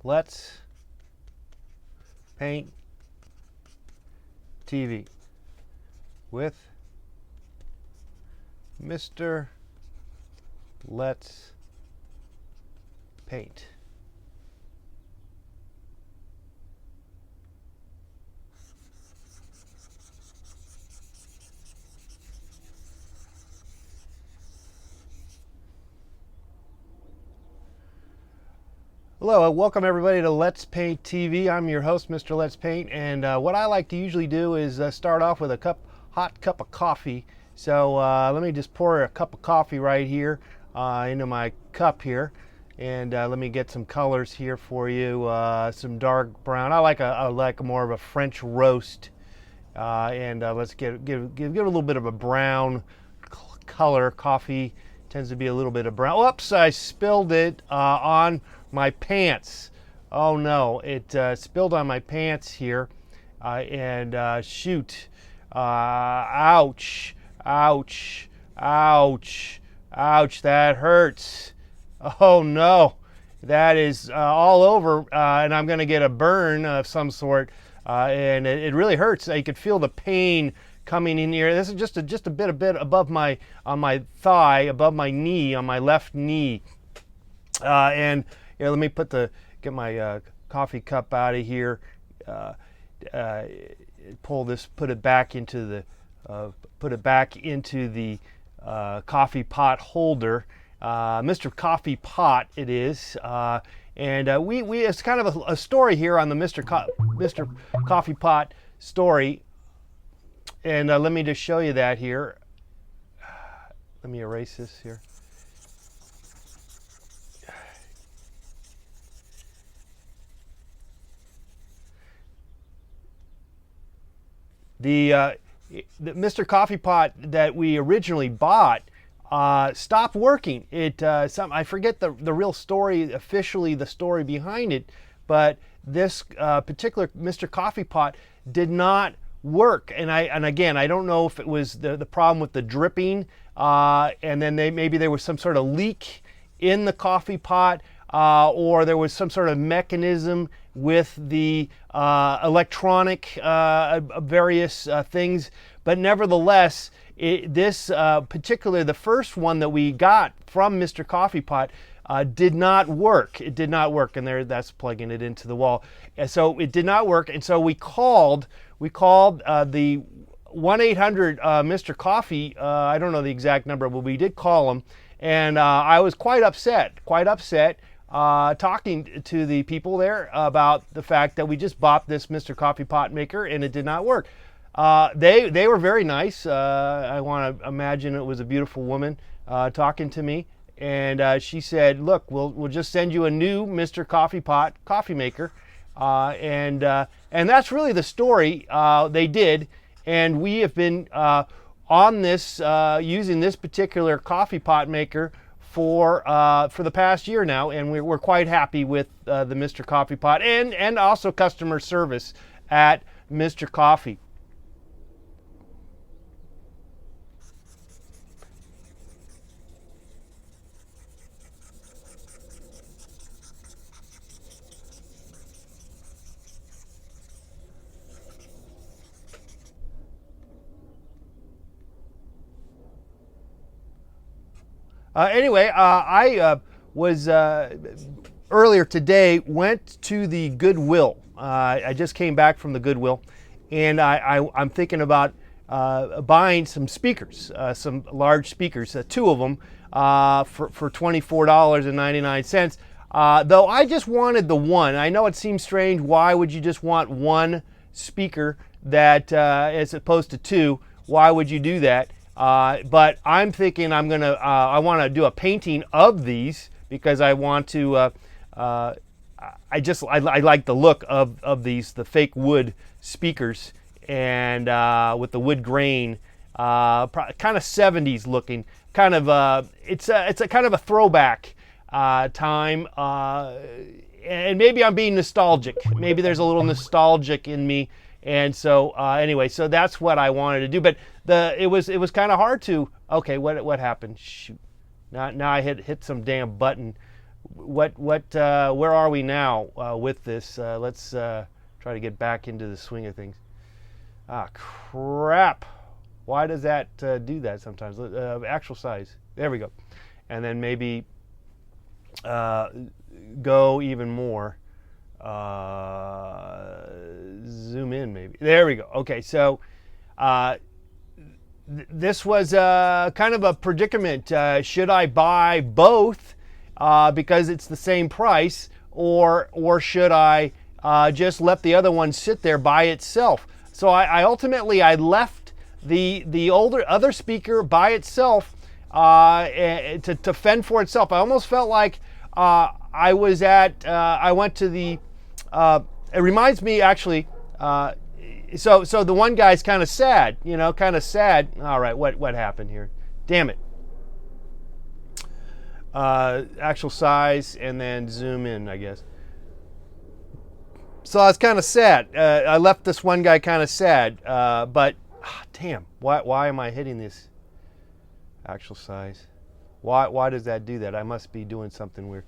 Let's Paint TV with Mr. Let's Paint. Hello, welcome everybody to Let's Paint TV. I'm your host, Mr. Let's Paint, and what I like to usually do is start off with a hot cup of coffee. So let me just pour a cup of coffee right here into my cup here, and let me get some colors here for you. Some dark brown. I like more of a French roast, and let's give it a little bit of a brown color. Coffee tends to be a little bit of brown. Oops, I spilled it on my pants. Oh no, it spilled on my pants here, and shoot, ouch, ouch, ouch, ouch, that hurts. Oh no, that is all over, and I'm gonna get a burn of some sort, and it really hurts. You could feel the pain coming in here. This is just a bit above on my thigh, above my knee, on my left knee, and let me get my coffee cup out of here. Put it back into the coffee pot holder. Mr. Coffee Pot it is, and we it's kind of a story here on the Mr. Coffee Pot story, and let me just show you that here. Let me erase this here. The Mr. Coffee Pot that we originally bought stopped working. I forget the real story, officially the story behind it, but this particular Mr. Coffee Pot did not work. And again, I don't know if it was the problem with the dripping, and then maybe there was some sort of leak in the coffee pot, or there was some sort of mechanism with the electronic various things. But nevertheless, the first one that we got from Mr. Coffee Pot did not work. It did not work, and that's plugging it into the wall. And so it did not work, and so we called the 1-800 Mr. Coffee. I don't know the exact number, but we did call them, and I was quite upset. Talking to the people there about the fact that we just bought this Mr. Coffee Pot maker and it did not work. They were very nice. I want to imagine it was a beautiful woman talking to me, and she said, "Look, we'll just send you a new Mr. Coffee Pot coffee maker," and that's really the story. They did, and we have been on this using this particular coffee pot maker for the past year now, and we're quite happy with the Mr. Coffee Pot and also customer service at Mr. Coffee. Anyway, I was earlier today went to the Goodwill. I just came back from the Goodwill, and I'm thinking about buying some speakers, some large speakers, two of them for $24.99. Though I just wanted the one. I know it seems strange. Why would you just want one speaker that as opposed to two? Why would you do that? But I'm thinking I want to do a painting of these because I want to. I like the look of these, the fake wood speakers, and with the wood grain, kind of 70s looking. Kind of it's a kind of a throwback time, and maybe I'm being nostalgic. Maybe there's a little nostalgic in me. And so anyway, so that's what I wanted to do. But it was kind of hard to. Okay, what happened? Shoot! Now I hit some damn button where are we now with this? Let's try to get back into the swing of things. Ah, crap. Why does that do that sometimes? Actual size. There we go. And then maybe go even more. Zoom in maybe. There we go. Okay, so this was kind of a predicament. Should I buy both because it's the same price, or should I just let the other one sit there by itself? So I ultimately left the other speaker by itself to fend for itself. I almost felt like I went to the. It reminds me actually. So the one guy's kind of sad, kind of sad. All right, what happened here? Damn it. Actual size and then zoom in, I guess. So I was kind of sad. I left this one guy kind of sad, but damn, why am I hitting this actual size? Why does that do that? I must be doing something weird.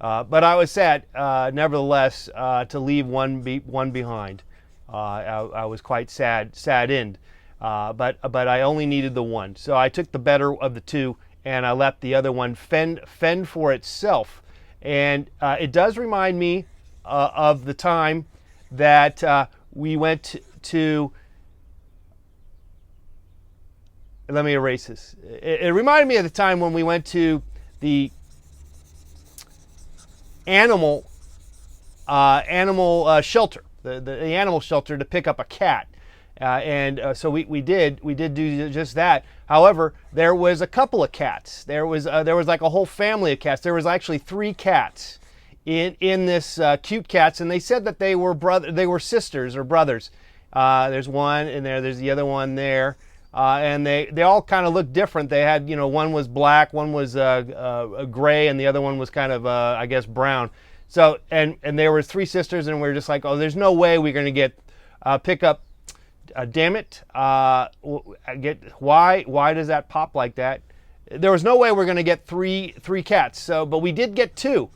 But I was sad, nevertheless, to leave one behind. I was quite saddened, but I only needed the one, so I took the better of the two, and I let the other one fend for itself. And it does remind me of the time that we went to. Let me erase this. It reminded me of the time when we went to the animal shelter, the animal shelter, to pick up a cat, and so we did do just that. However, there was a couple of cats. There was like a whole family of cats. There was actually 3 cats in this cute cats, and they said that they were sisters or brothers. There's one in there. There's the other one there. And they all kind of looked different. They had, one was black, one was gray, and the other one was kind of, I guess, brown. So, and there were 3 sisters, and we were just like, oh, there's no way we're going to pick up. Damn it! Why does that pop like that? There was no way we're going to get three cats. So, but we did get 2,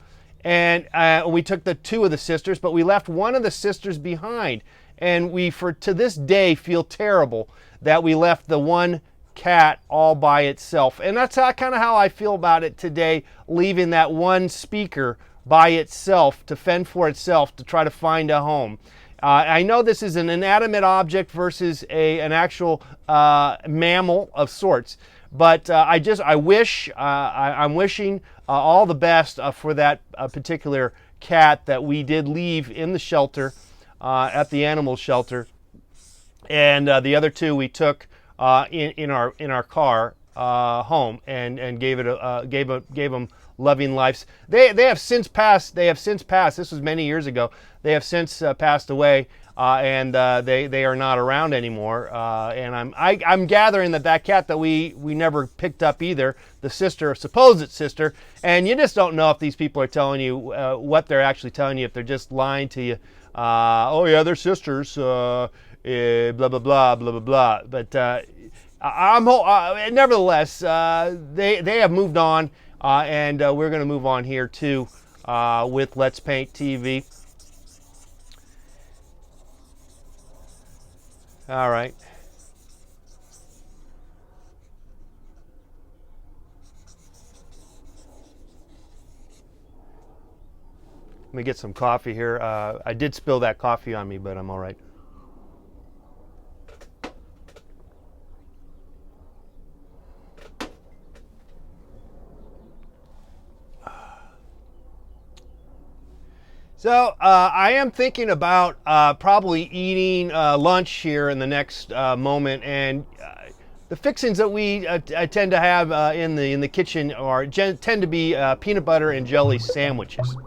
and we took the 2 of the sisters, but we left one of the sisters behind, and we, to this day, feel terrible that we left the one cat all by itself. And that's kind of how I feel about it today, leaving that one speaker by itself to fend for itself, to try to find a home. I know this is an inanimate object versus an actual mammal of sorts, but I'm wishing all the best for that particular cat that we did leave in the shelter, at the animal shelter. And the other 2 we took in our car home and gave them loving lives. They have since passed. This was many years ago. They have since passed away, and they are not around anymore. And I'm gathering that cat that we never picked up either, the supposed sister. And you just don't know if these people are telling you what they're actually telling you, if they're just lying to you. Oh yeah, they're sisters. Blah blah blah blah blah blah. But nevertheless, they have moved on, and we're going to move on here too with Let's Paint TV. All right. Let me get some coffee here. I did spill that coffee on me, but I'm all right. So I am thinking about probably eating lunch here in the next moment, and the fixings that I tend to have in the kitchen tend to be peanut butter and jelly sandwiches,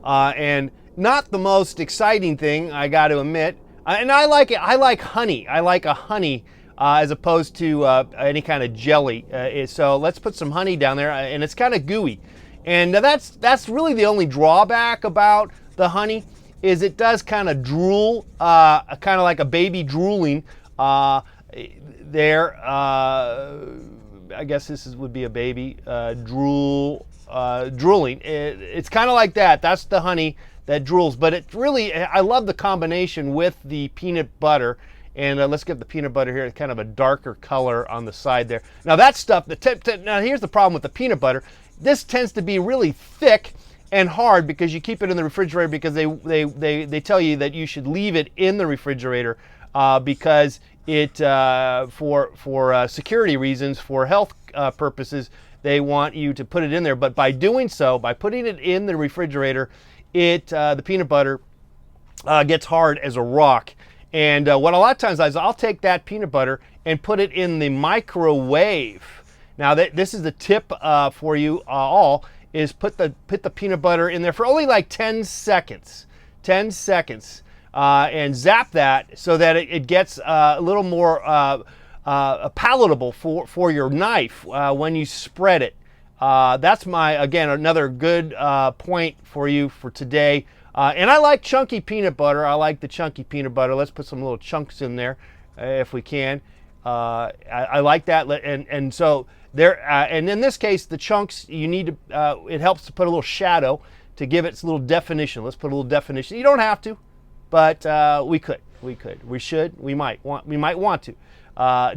and not the most exciting thing, I got to admit. And I like it. I like honey. I like a honey as opposed to any kind of jelly. So let's put some honey down there, and it's kind of gooey. And that's really the only drawback about the honey, is it does kind of drool, kind of like a baby drooling there. I guess would be a baby drool drooling. It's kind of like that. That's the honey that drools. But it really, I love the combination with the peanut butter. And let's get the peanut butter here, kind of a darker color on the side there. Now that stuff, now here's the problem with the peanut butter. This tends to be really thick and hard because you keep it in the refrigerator, because they tell you that you should leave it in the refrigerator because it for security reasons, for health purposes, they want you to put it in there. But by doing so, by putting it in the refrigerator, the peanut butter gets hard as a rock. And what a lot of times is I'll take that peanut butter and put it in the microwave. Now this is the tip for you all, is put the peanut butter in there for only like 10 seconds. 10 seconds. And zap that so that it gets a little more palatable for your knife when you spread it. That's again, another good point for you for today. And I like chunky peanut butter. I like the chunky peanut butter. Let's put some little chunks in there if we can. I like that. And so there. And in this case, the chunks, you need to. It helps to put a little shadow to give it its little definition. Let's put a little definition. You don't have to, but we could. We should. We might want to.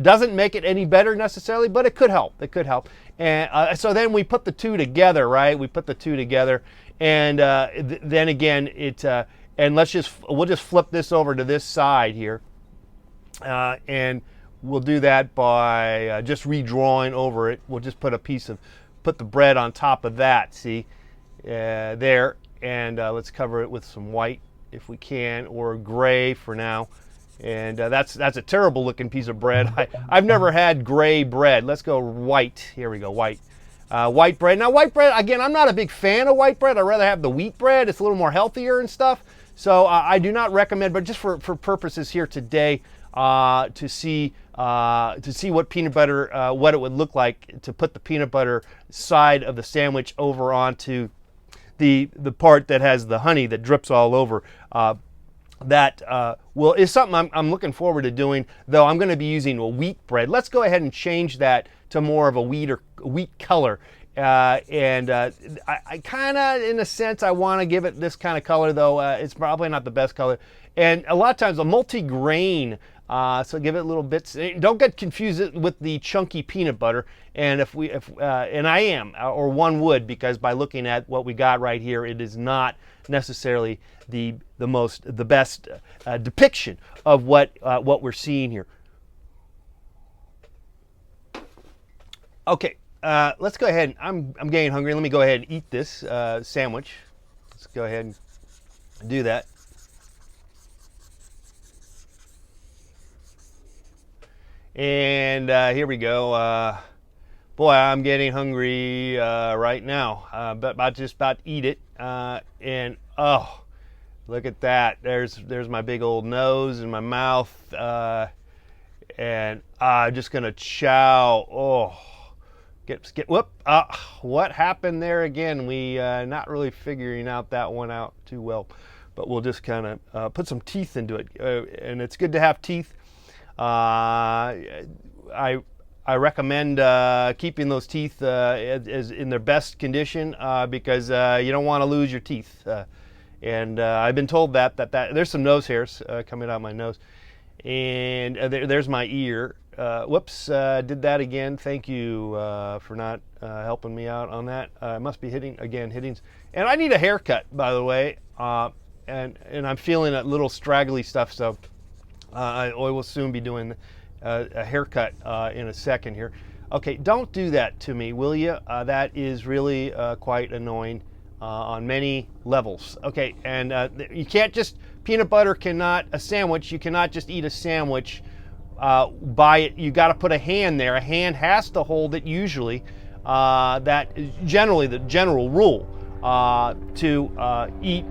Doesn't make it any better necessarily, but it could help. It could help. And so then we put the two together, right? We put the two together. And then again, and we'll just flip this over to this side here, and we'll do that by just redrawing over it. We'll just put the bread on top of that. See, there, and let's cover it with some white if we can, or gray for now. And that's a terrible looking piece of bread. I've never had gray bread. Let's go white. Here we go, white. White bread. Now white bread, again, I'm not a big fan of white bread. I'd rather have the wheat bread. It's a little more healthier and stuff. So I do not recommend, but just for purposes here today, to see what peanut butter, what it would look like to put the peanut butter side of the sandwich over onto the part that has the honey that drips all over. That is something I'm looking forward to doing, though I'm going to be using a wheat bread. Let's go ahead and change that to more of a wheat color. I kind of, in a sense, I want to give it this kind of color, though it's probably not the best color. And a lot of times a multi-grain, so give it little bits. Don't get confused with the chunky peanut butter. And and I am, or one would, because by looking at what we got right here, it is not necessarily the best depiction of what we're seeing here. Okay, let's go ahead. I'm getting hungry. Let me go ahead and eat this sandwich. Let's go ahead and do that. And here we go. Boy, I'm getting hungry right now. But just about to eat it. And oh, look at that. There's my big old nose and my mouth. And I'm just gonna chow. Oh, whoop. What happened there again? We not really figuring that one out too well. But we'll just kind of put some teeth into it. And it's good to have teeth. I recommend keeping those teeth as in their best condition because you don't want to lose your teeth. And I've been told that there's some nose hairs coming out my nose, and there's my ear. Whoops, did that again. Thank you for not helping me out on that. I must be hitting. And I need a haircut, by the way. And I'm feeling a little straggly stuff, so I will soon be doing a haircut in a second here. Okay, don't do that to me, will you? That is really quite annoying on many levels. Okay, and you can't just, peanut butter cannot, a sandwich, you cannot just eat a sandwich by it. You got to put a hand there. A hand has to hold it usually. That is generally the general rule. To eat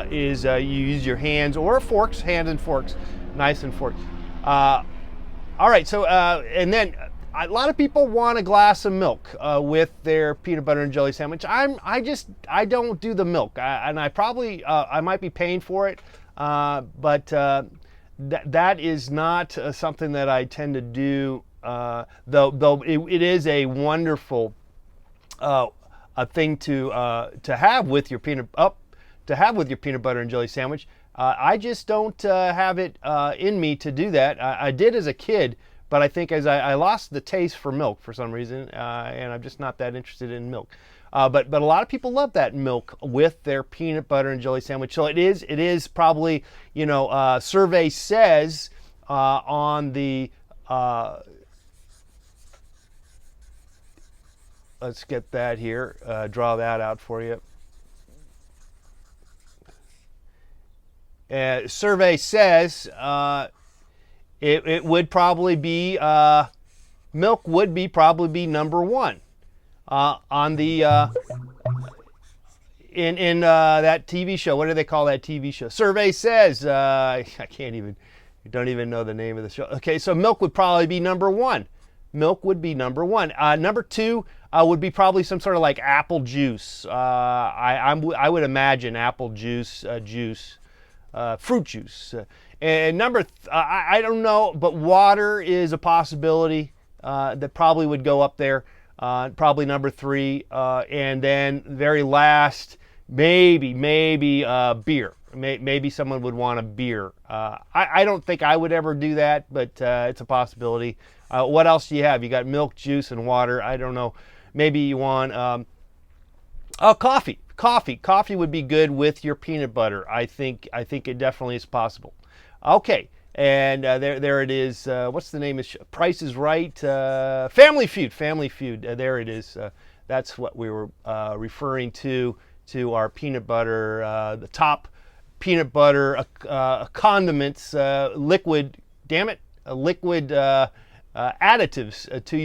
is you use your hands or forks, hands and forks, knives and forks. All right, so and then a lot of people want a glass of milk with their peanut butter and jelly sandwich. I don't do the milk, and I probably I might be paying for it, but that is not something that I tend to do. Though it is a wonderful a thing to have with your peanut butter and jelly sandwich. I just don't have it in me to do that. I did as a kid, but I think as I lost the taste for milk for some reason, and I'm just not that interested in milk. But a lot of people love that milk with their peanut butter and jelly sandwich. So it is probably, survey says on the let's get that here, draw that out for you. Survey says it would probably be milk would probably be number one on the in that TV show. What do they call that TV show? Survey says I don't even know the name of the show. Okay, so milk would probably be number one. Milk would be number one. Number two would be probably some sort of like apple juice. I would imagine apple juice, fruit juice. And I don't know, but water is a possibility that probably would go up there. Probably number three. And then very last, maybe beer. Maybe someone would want a beer. I don't think I would ever do that, but it's a possibility. What else do you have? You got milk, juice, and water. I don't know. Maybe you want coffee. Coffee would be good with your peanut butter. I think it definitely is possible. Okay, and there it is. What's the name of Price is Right? Family Feud. There it is. That's what we were referring to our peanut butter. The top peanut butter condiments, liquid. Damn it, liquid additives to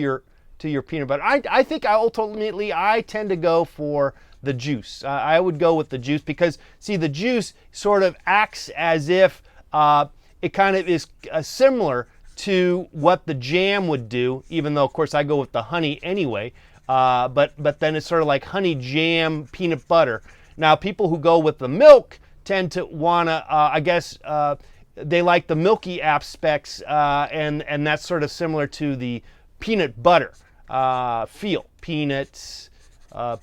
your peanut butter. I think ultimately I tend to go for the juice. I would go with the juice because, see, the juice sort of acts as if it kind of is similar to what the jam would do, even though, of course, I go with the honey anyway. But then it's sort of like honey jam peanut butter. Now, people who go with the milk tend to want to, they like the milky aspects, and that's sort of similar to the peanut butter feel. Peanuts.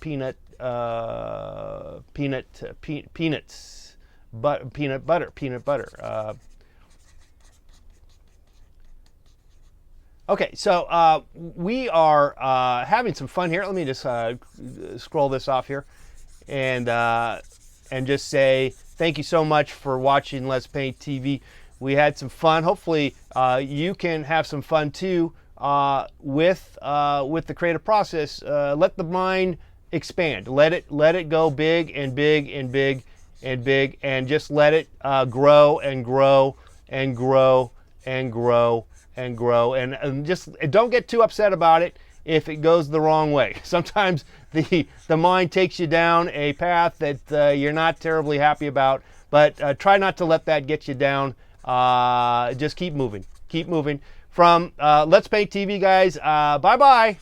Peanut butter. Okay, so we are having some fun here. Let me just scroll this off here, and just say thank you so much for watching Let's Paint TV. We had some fun. Hopefully, you can have some fun too with the creative process. Let the mind expand. Let it go big and big and big and big, and just let it grow and grow and grow and grow and grow. And just don't get too upset about it if it goes the wrong way. Sometimes the mind takes you down a path that you're not terribly happy about, but try not to let that get you down. Just keep moving. From Let's Paint TV, guys. Bye-bye.